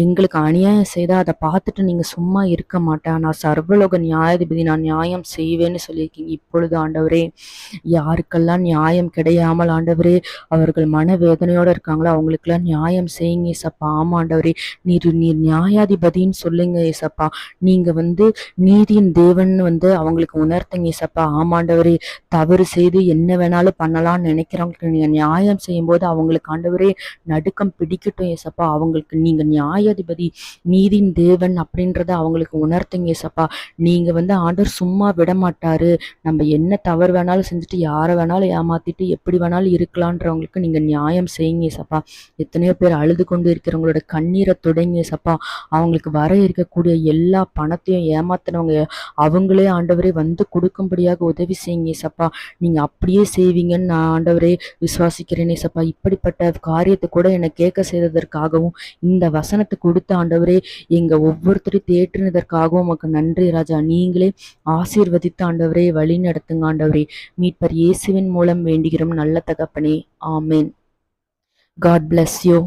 எங்களுக்கு அநியாயம் செய்தா அதை பார்த்துட்டு நீங்க சும்மா இருக்க மாட்டேன், நான் சர்வலோக நியாயாதிபதி, நான் நியாயம் செய்வேன்னு சொல்லியிருக்கீங்க. இப்பொழுது ஆண்டவரே, யாருக்கெல்லாம் நியாயம் கிடையாமல் ஆண்டவரே அவர்கள் மனவேதனையோட இருக்காங்களோ அவங்களுக்கெல்லாம் நியாயம் செய்யுங்க ஏசப்பா. ஆமா ஆண்டவரே, நீர் நியாயாதிபதின்னு சொல்லுங்க ஏசப்பா. நீங்க நீதியின் தேவன் அவங்களுக்கு உணர்த்துங்க ஏசப்பா. ஆமாண்டவரே, தவறு செய்து என்ன வேணாலும் பண்ணலாம்னு நினைக்கிறவங்களுக்கு நீங்க நியாயம் செய்யும் போது அவங்களுக்கு ஆண்டவரே நடுக்கம் பிடிக்கட்டும் ஏசப்பா. அவங்களுக்கு நீங்க நியாயாதிபதி, நீதியின் தேவன் அப்படின்றத அவங்களுக்கு உணர்த்துங்க ஏசப்பா. நீங்க ஆண்டவர் சும்மா விட மாட்டாரு. நம்ம என்ன தவறு வேணாலும் செஞ்சுட்டு யாரை வேணாலும் ஏமாத்திட்டு எப்படி வேணாலும் இருக்கலான்றவங்களுக்கு நீங்க நியாயம் செய்யுங்க ஏசப்பா. எத்தனையோ பேர் அழுது கொண்டு இருக்கிறவங்களோட கண்ணீரை தொடங்கி ஏசப்பா. அவங்களுக்கு வர இருக்கக்கூடிய எல்லா பணத்தையும் ஏமாத்தினவங்க அவங்களே ஆண்டவரே கொடுக்கும்படியாக உதவி செய்யுங்க ஏசப்பா. நீங்க அப்படியே செய்வீங்கன்னு நான் ஆண்டவரே விசுவாசிக்கிறேன் ஏசப்பா. இப்படிப்பட்ட காரியத்தை கூட என்னை கேட்க செய்ததற்காகவும் இந்த வசனத்தை கொடுத்த ஆண்டவரே எங்க ஒவ்வொருத்தரையும் தேற்றினதற்காகவும் உமக்கு நன்றி ராஜா. நீங்களே ஆசீர்வதித்த ஆண்டவரே வழி நடத்துங்க ஆண்டவரே. மீட்பர் இயேசுவின் மூலம் வேண்டுகிறோம் நல்ல தகப்பனே. ஆமேன். God bless you.